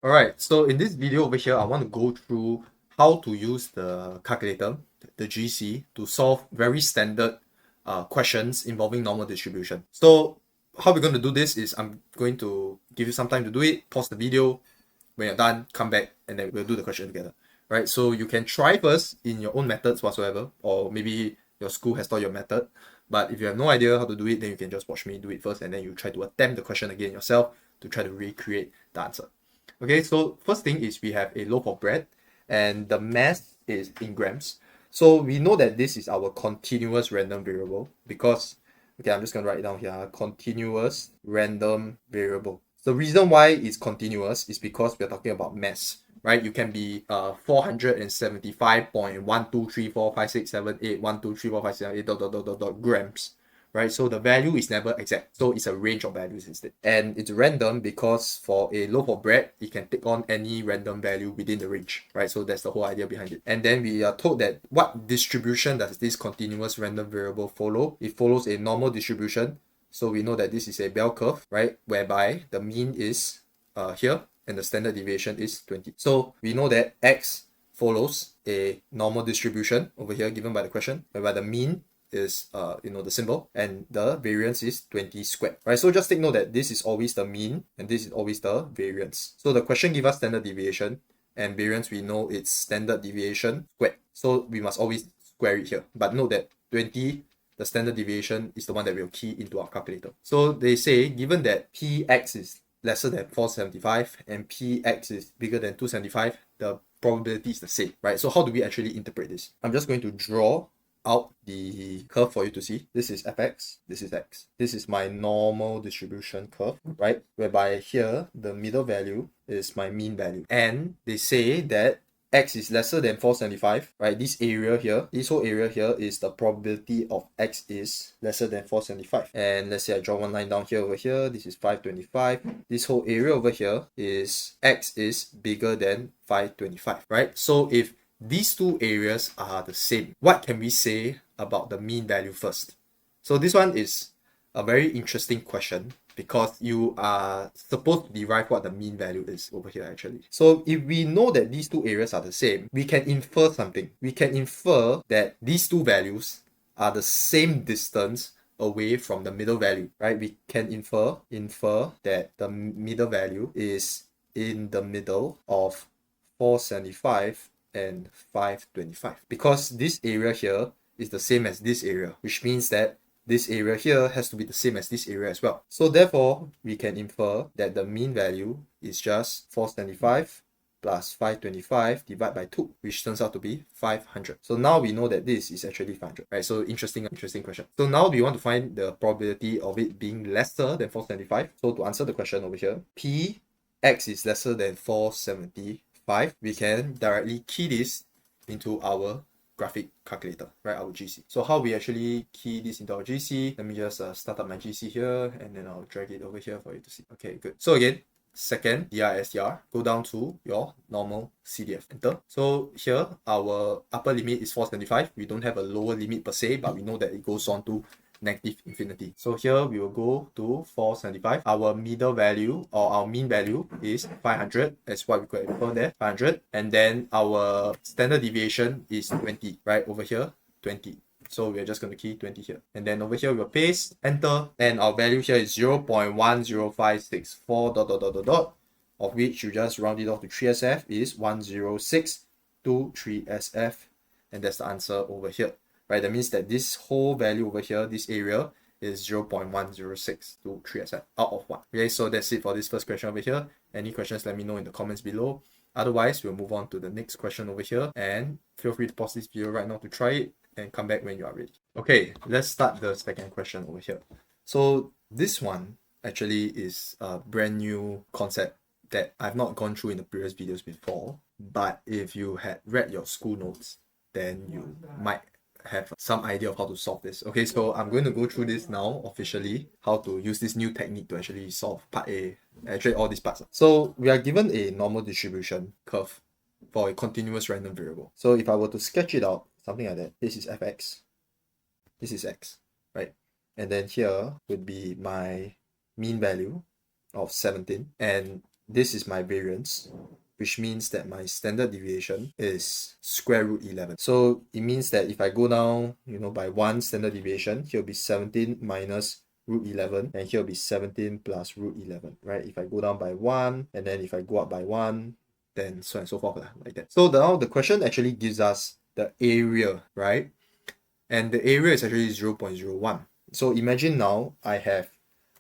Alright, so in this video over here, I want to go through how to use the calculator, the GDC, to solve very standard questions involving normal distribution. So how we're going to do this is I'm going to give you some time to do it, pause the video. When you're done, come back, and then we'll do the question together. Right? So you can try first in your own methods whatsoever, or maybe your school has taught your method. But if you have no idea how to do it, then you can just watch me do it first, and then you try to attempt the question again yourself to try to recreate the answer. Okay, so first thing is we have a loaf of bread and the mass is in grams. So we know that this is our continuous random variable because, okay, I'm just going to write it down here, continuous random variable. The reason why it's continuous is because we're talking about mass, right? You can be 475.123456781234567 dot grams, right? So the value is never exact. So it's a range of values instead. And it's random because for a loaf of bread, it can take on any random value within the range, right? So that's the whole idea behind it. And then we are told that what distribution does this continuous random variable follow? It follows a normal distribution. So we know that this is a bell curve, right? Whereby the mean is here and the standard deviation is 20. So we know that x follows a normal distribution over here given by the question, whereby the mean is the symbol and the variance is 20 squared, right? So just take note that this is always the mean and this is always the variance. So the question gives us standard deviation and variance, we know it's standard deviation squared, so we must always square it here. But note that 20, the standard deviation, is the one that we'll key into our calculator. So they say given that px is lesser than 475 and px is bigger than 275, the probability is the same, right? So how do we actually interpret this? I'm just going to draw out the curve for you to see. This is fx, this is x. This is my normal distribution curve, right? Whereby here, the middle value is my mean value. And they say that x is lesser than 475, right? This area here, this whole area here is the probability of x is lesser than 475. And let's say I draw one line down here over here. This is 525. This whole area over here is x is bigger than 525, right? So if these two areas are the same, what can we say about the mean value first? So this one is a very interesting question because you are supposed to derive what the mean value is over here actually. So if we know that these two areas are the same, we can infer something. We can infer that these two values are the same distance away from the middle value, right? We can infer that the middle value is in the middle of 475 and 525 because this area here is the same as this area, which means that this area here has to be the same as this area as well. So therefore, we can infer that the mean value is just 475 plus 525 divided by 2, which turns out to be 500. So now we know that this is actually 500, right? So interesting question. So now we want to find the probability of it being lesser than 475. So to answer the question over here, p x is lesser than 475, we can directly key this into our graphic calculator, right? Our GC. So how we actually key this into our GC, let me just start up my GC here and then I'll drag it over here for you to see. Okay, good. So again, second DRSTR, go down to your normal CDF, enter. So here our upper limit is 475. We don't have a lower limit per se, but we know that it goes on to negative infinity. So here we will go to 475. Our middle value or our mean value is 500. That's what we could infer there, 500. And then our standard deviation is 20, right? Over here, 20. So we're just going to key 20 here. And then over here, we'll paste, enter. And our value here is 0.10564 dot dot dot dot dot, of which you just round it off to 3SF is 10623SF. And that's the answer over here, right? That means that this whole value over here, this area, is 0.10623SF out of 1. Okay, so that's it for this first question over here. Any questions, let me know in the comments below. Otherwise, we'll move on to the next question over here. And feel free to pause this video right now to try it and come back when you are ready. Okay, let's start the second question over here. So this one actually is a brand new concept that I've not gone through in the previous videos before. But if you had read your school notes, then you might have some idea of how to solve this. Okay, so I'm going to go through this now officially, how to use this new technique to actually solve part A, actually all these parts. So we are given a normal distribution curve for a continuous random variable. So if I were to sketch it out, something like that, this is fx, this is x, right? And then here would be my mean value of 17, and this is my variance, which means that my standard deviation is square root 11. So it means that if I go down, by 1 standard deviation, here will be 17 minus root 11, and here will be 17 plus root 11, right? If I go down by 1, and then if I go up by 1, then so and so forth, like that. So now the question actually gives us the area, right? And the area is actually 0.01. So imagine now I have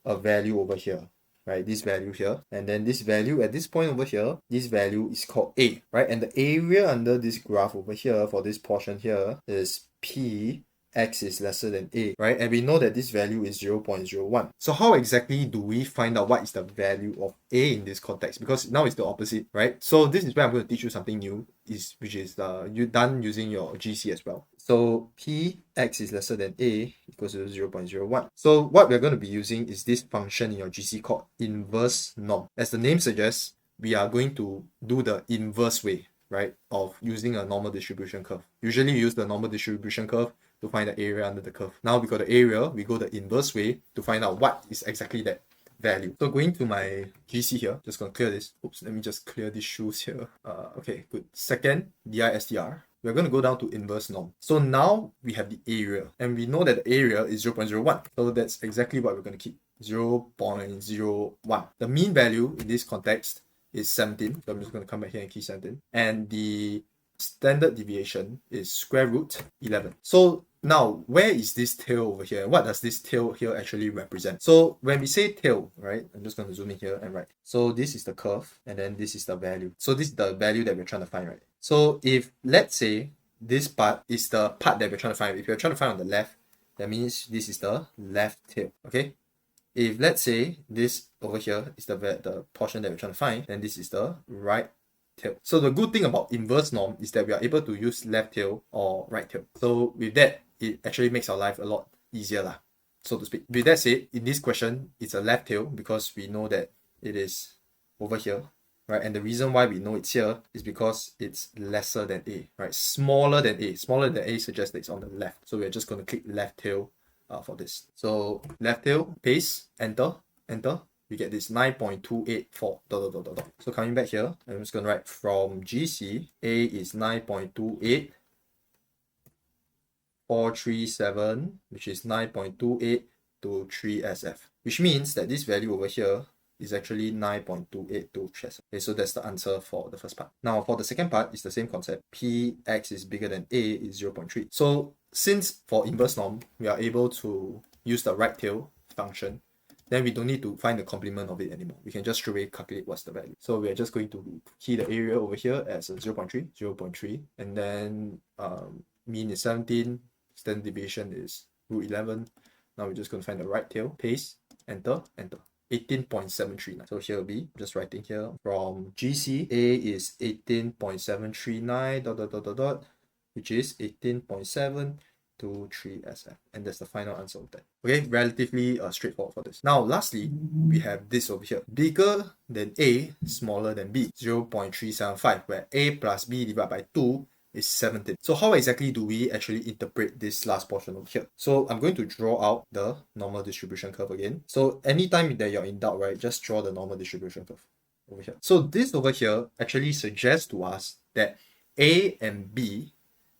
a value over here, right? This value here, and then this value at this point over here, this value is called A, right? And the area under this graph over here for this portion here is P x is lesser than A, right? And we know that this value is 0.01. So how exactly do we find out what is the value of A in this context? Because now it's the opposite, right? So this is where I'm going to teach you something new, which is you done using your GC as well. So P x is lesser than A equals to 0.01. So what we're going to be using is this function in your GC called inverse norm. As the name suggests, we are going to do the inverse way, right, of using a normal distribution curve. Usually we use the normal distribution curve to find the area under the curve. Now we got the area, we go the inverse way to find out what is exactly that value. So going to my GC here, just gonna clear this. Oops, let me just clear these shoes here. Okay, good. Second, DISTR. We're going to go down to inverse norm. So now we have the area, and we know that the area is 0.01. So that's exactly what we're going to keep, 0.01. The mean value in this context is 17. So I'm just going to come back here and key 17. And the standard deviation is square root 11. So now, where is this tail over here? What does this tail here actually represent? So when we say tail, right, I'm just going to zoom in here and write. So this is the curve, and then this is the value. So this is the value that we're trying to find, right? So if, let's say, this part is the part that we're trying to find. If you're trying to find on the left, that means this is the left tail, okay? If, let's say, this over here is the portion that we're trying to find, then this is the right tail. So the good thing about inverse norm is that we are able to use left tail or right tail. So with that, it actually makes our life a lot easier, so to speak. With that said, in this question, it's a left tail because we know that it is over here, right? And the reason why we know it's here is because it's lesser than A, right? Smaller than A. Smaller than A suggests that it's on the left. So we're just going to click left tail for this. So left tail, paste, enter, enter. We get this 9.284 dot, dot, dot, dot, dot. So coming back here, I'm just going to write from GC, A is 9.28, 437, which is 9.28 to 3SF, which means that this value over here is actually 9.28 to 3SF. Okay, so that's the answer for the first part. Now for the second part, it's the same concept. Px is bigger than A is 0.3. So since for inverse norm, we are able to use the right tail function, then we don't need to find the complement of it anymore. We can just straight away calculate what's the value. So we're just going to key the area over here as a 0.3, 0.3, and then mean is 17, standard deviation is root 11. Now we're just going to find the right tail, paste, enter, enter. 18.739. So here will be just writing here from GC, A is 18.739 dot dot dot dot dot, which is 18.7 to 3SF, and that's the final answer of that. Okay, relatively straightforward for this. Now lastly, we have this over here, bigger than A, smaller than B, 0.375, where A plus B divided by 2 is 17. So how exactly do we actually interpret this last portion over here? So I'm going to draw out the normal distribution curve again. So anytime that you're in doubt, right, just draw the normal distribution curve over here. So this over here actually suggests to us that A and B,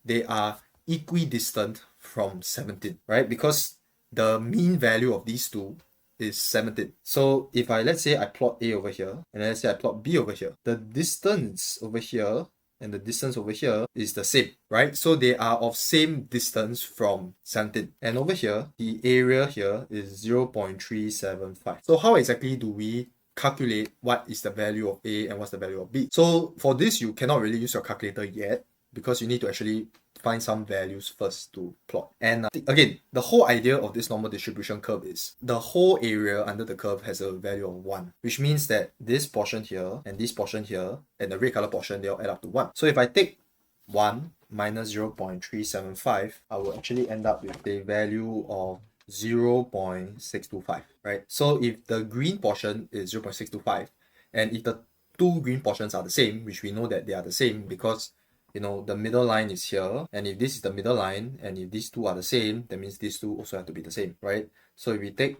they are equidistant from 17, right? Because the mean value of these two is 17. So if let's say I plot A over here, and let's say I plot B over here, the distance over here and the distance over here is the same, right? So they are of same distance from 17. And over here, the area here is 0.375. So how exactly do we calculate what is the value of A and what's the value of B? So for this, you cannot really use your calculator yet, because you need to actually find some values first to plot. And again, the whole idea of this normal distribution curve is the whole area under the curve has a value of 1, which means that this portion here and this portion here and the red color portion, they all add up to 1. So if I take 1 minus 0.375, I will actually end up with a value of 0.625, right? So if the green portion is 0.625, and if the two green portions are the same, which we know that they are the same because the middle line is here, and if this is the middle line, and if these two are the same, that means these two also have to be the same, right? So if we take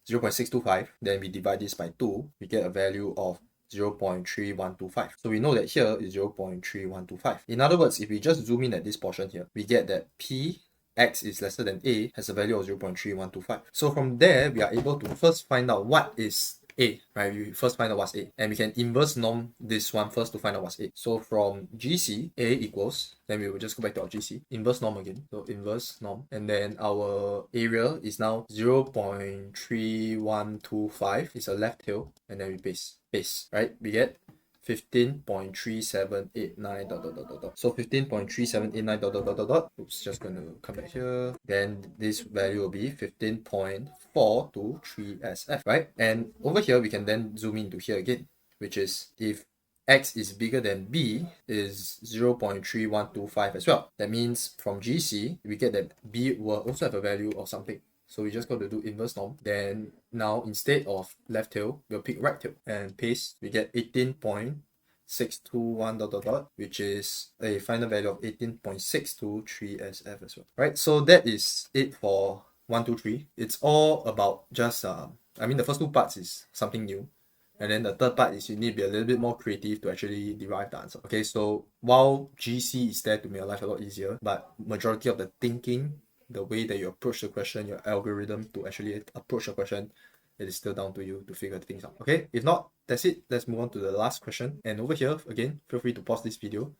0.625, then we divide this by 2, we get a value of 0.3125. So we know that here is 0.3125. In other words, if we just zoom in at this portion here, we get that P x is lesser than a has a value of 0.3125. So from there, we are able to first find out what is a, right? We first find out what's a, and we can inverse norm this one first to find out what's a. So from GC, a equals, then we will just go back to our GC, inverse norm again. So inverse norm, and then our area is now 0.3125. It's a left tail, and then we paste, right? We get 15.3789 dot dot dot dot dot. So 15.3789 dot dot dot dot dot. Oops, just gonna come back here. Then this value will be 15.423SF, right? And over here we can then zoom into here again, which is if x is bigger than b is 0.3125 as well. That means from GC we get that b will also have a value of something. So we just got to do inverse norm. Then now instead of left tail, we'll pick right tail and paste. We get 18.621 dot dot dot, which is a final value of 18.623 SF as well. Right? So that is it for 1, 2, 3. It's all about just I mean the first two parts is something new. And then the third part is you need to be a little bit more creative to actually derive the answer. Okay, so while GC is there to make your life a lot easier, but majority of the thinking, the way that you approach the question, your algorithm to actually approach the question, it is still down to you to figure things out. Okay, if not, that's it. Let's move on to the last question. And over here, again, feel free to pause this video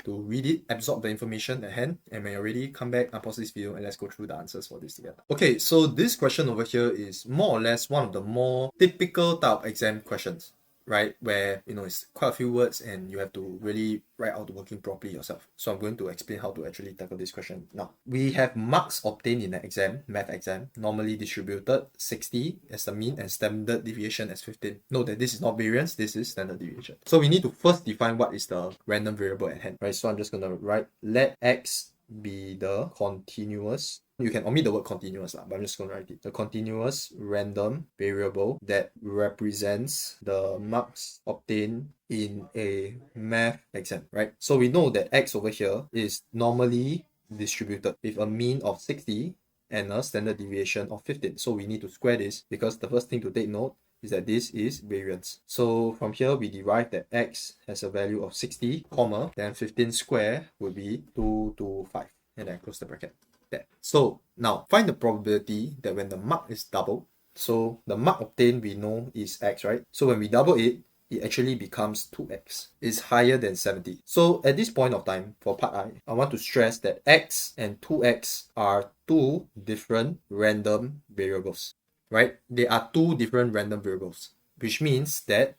to read it, absorb the information at hand, and when you're ready, come back, unpause this video, and let's go through the answers for this together. Okay, so this question over here is more or less one of the more typical type of exam questions, right? Where, you know, it's quite a few words and you have to really write out the working properly yourself. So I'm going to explain how to actually tackle this question now. We have marks obtained in an exam, math exam, normally distributed 60 as the mean and standard deviation as 15. Note that this is not variance, this is standard deviation. So we need to first define what is the random variable at hand, right? So I'm just going to write let x be the continuous, you can omit the word continuous, but I'm just going to write it. The continuous random variable that represents the marks obtained in a math exam, right? So we know that x over here is normally distributed with a mean of 60 and a standard deviation of 15. So we need to square this because the first thing to take note is that this is variance. So from here we derive that x has a value of 60, comma, then 15 square would be 225, and then close the bracket. There. So now find the probability that when the mark is doubled, so the mark obtained we know is x, right? So when we double it, it actually becomes 2x. It's higher than 70. So at this point of time, for part I want to stress that x and 2x are two different random variables, right? They are two different random variables, which means that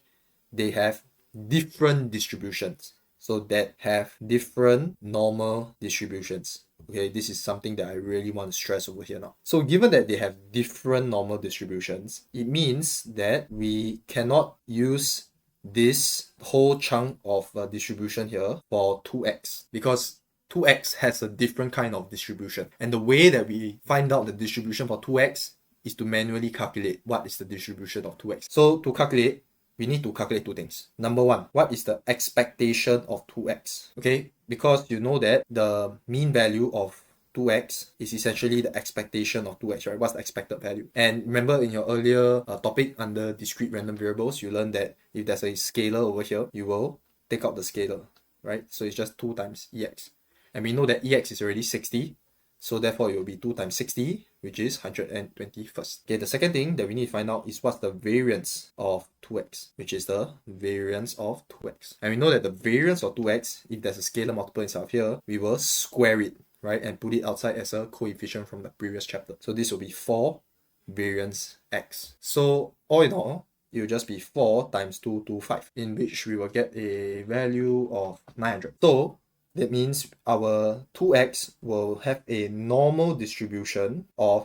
they have different distributions. So that have different normal distributions. Okay, this is something that I really want to stress over here now. So given that they have different normal distributions, it means that we cannot use this whole chunk of distribution here for 2x because 2x has a different kind of distribution. And the way that we find out the distribution for 2x is to manually calculate what is the distribution of 2x. So to calculate, we need to calculate two things. Number one, what is the expectation of 2x? Okay, because you know that the mean value of 2x is essentially the expectation of 2x, right? What's the expected value? And remember in your earlier topic under discrete random variables, you learned that if there's a scalar over here, you will take out the scalar, right? So it's just 2 times ex. And we know that ex is already 60. So therefore, it will be 2 times 60, which is 121st. Okay, the second thing that we need to find out is what's the variance of 2x, which is the variance of 2x. And we know that the variance of 2x, if there's a scalar multiple inside of here, we will square it, right? And put it outside as a coefficient from the previous chapter. So this will be 4 variance x. So all in all, it will just be 4 times 225, in which we will get a value of 900. So that means our 2x will have a normal distribution of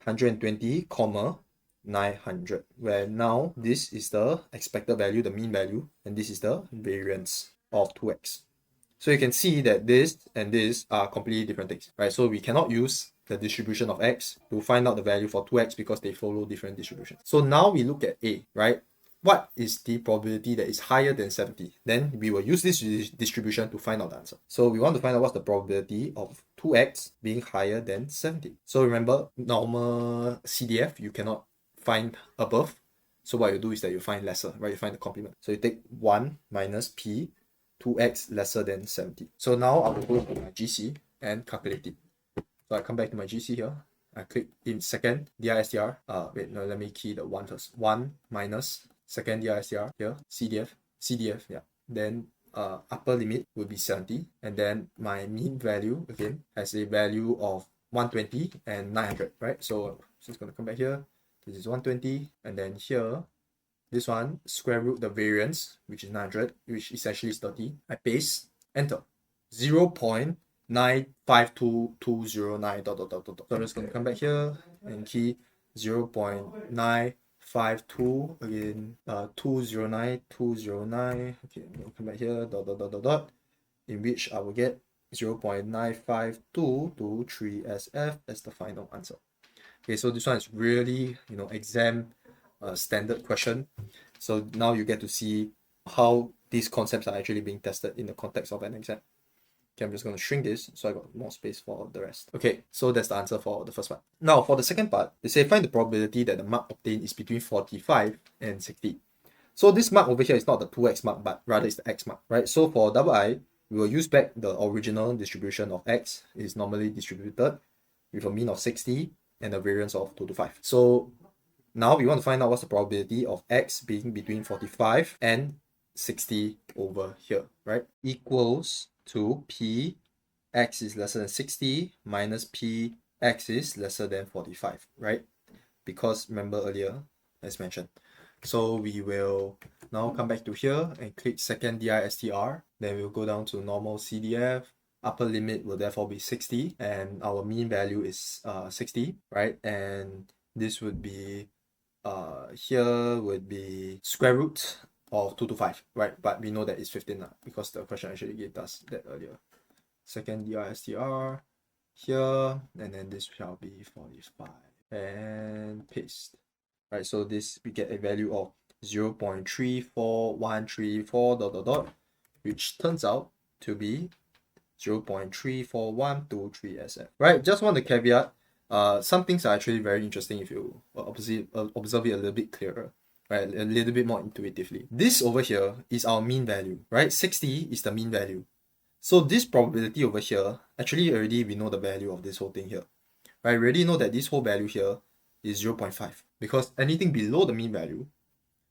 120, 900, where now this is the expected value, the mean value, and this is the variance of 2x. So you can see that this and this are completely different things, right? So we cannot use the distribution of x to find out the value for 2x because they follow different distributions. So now we look at A, right? What is the probability that is higher than 70? Then we will use this distribution to find out the answer. So we want to find out what's the probability of 2x being higher than 70. So remember, normal CDF, you cannot find above, So what you do is that you find lesser, right? You find the complement. So you take 1 minus p, 2x lesser than 70. So now I will go to my GC and calculate it. So I come back to my GC here. I click in second DISTR. Wait, no, let me key the 1 first. 1 minus second DISTR here, CDF, yeah. Then upper limit will be 70, and then my mean value again has a value of 120 and 900, right? So just gonna come back here. This is 120, and then here, this one, square root the variance, which is 900, which essentially is 30. I paste, enter. 0.952209 dot. So I'm just gonna come back here and key 0.952 again, 209. Okay, I'm gonna come back here, dot, in which I will get 0.95223 SF as the final answer. Okay, so this one is really, exam standard question. So now you get to see how these concepts are actually being tested in the context of an exam. Okay, I'm just going to shrink this so I got more space for the rest. Okay, so that's the answer for the first part. Now, for the second part, they say find the probability that the mark obtained is between 45 and 60. So this mark over here is not the 2x mark, but rather it's the x mark, right? So for double I, we will use back the original distribution of x. It is normally distributed with a mean of 60 and a variance of 2 to 5. So now we want to find out what's the probability of x being between 45 and 60 over here, right? Equals to p x is lesser than 60 minus p x is lesser than 45, right? Because remember earlier, as mentioned. So we will now come back to here and click second DISTR. Then we'll go down to normal CDF. Upper limit will therefore be 60, and our mean value is 60, right? And this would be here would be square root of 2 to 5, right? But we know that it's 15 now because the question actually gave us that earlier. Second DISTR here, and then this shall be 45, and paste. Right, so this we get a value of 0.34134 dot, which turns out to be 0.34123 SF. Right, just want to caveat, some things are actually very interesting if you observe it a little bit clearer, right, a little bit more intuitively. This over here is our mean value, right? 60 is the mean value. So this probability over here, actually already we know the value of this whole thing here, right? We already know that this whole value here is 0.5, because anything below the mean value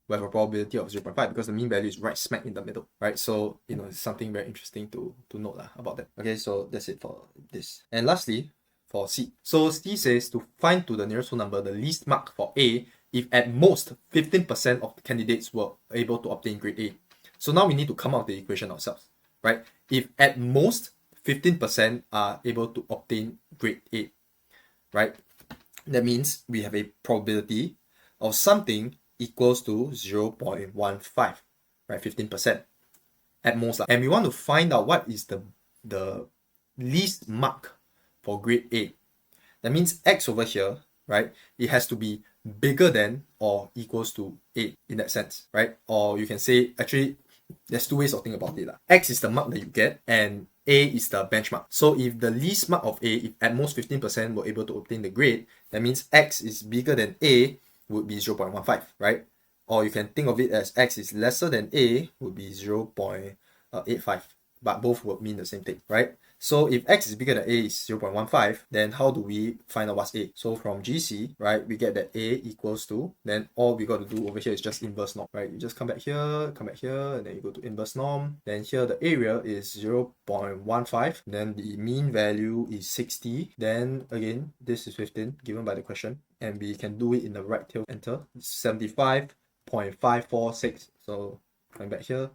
will have a probability of 0.5 because the mean value is right smack in the middle, right? So, it's something very interesting to note about that. Okay, so that's it for this. And lastly, for C. So C says to find to the nearest whole number the least mark for A if at most 15% of the candidates were able to obtain grade A. So now we need to come up with the equation ourselves, right? If at most 15% are able to obtain grade A, right? That means we have a probability of something equals to 0.15, right? 15% at most. And we want to find out what is the least mark for grade A. That means X over here, right? It has to be bigger than or equals to A in that sense, right? Or you can say, actually, there's two ways of thinking about it. X is the mark that you get, and A is the benchmark. So if the least mark of A, if at most 15% were able to obtain the grade, that means X is bigger than A would be 0.15, right? Or you can think of it as X is lesser than A would be 0.85, but both would mean the same thing, right? So if X is bigger than A is 0.15, then how do we find out what's A? So from GC, right, we get that A equals to, then all we got to do over here is just inverse norm, right? You just come back here, and then you go to inverse norm. Then here the area is 0.15. Then the mean value is 60. Then again, this is 15 given by the question. And we can do it in the right tail, enter. 75.546. So come back here,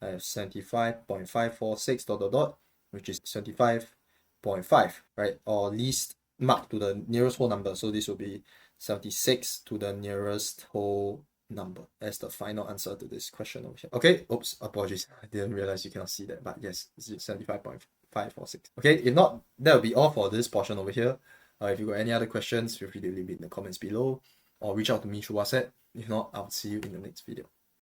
I have 75.546 dot, which is 75.5, right? Or least mark to the nearest whole number. So this will be 76 to the nearest whole number as the final answer to this question over here. Okay, oops, apologies. I didn't realize you cannot see that, but yes, it's 75.546. Okay, if not, that will be all for this portion over here. If you got any other questions, feel free to leave it in the comments below or reach out to me through WhatsApp. If not, I'll see you in the next video.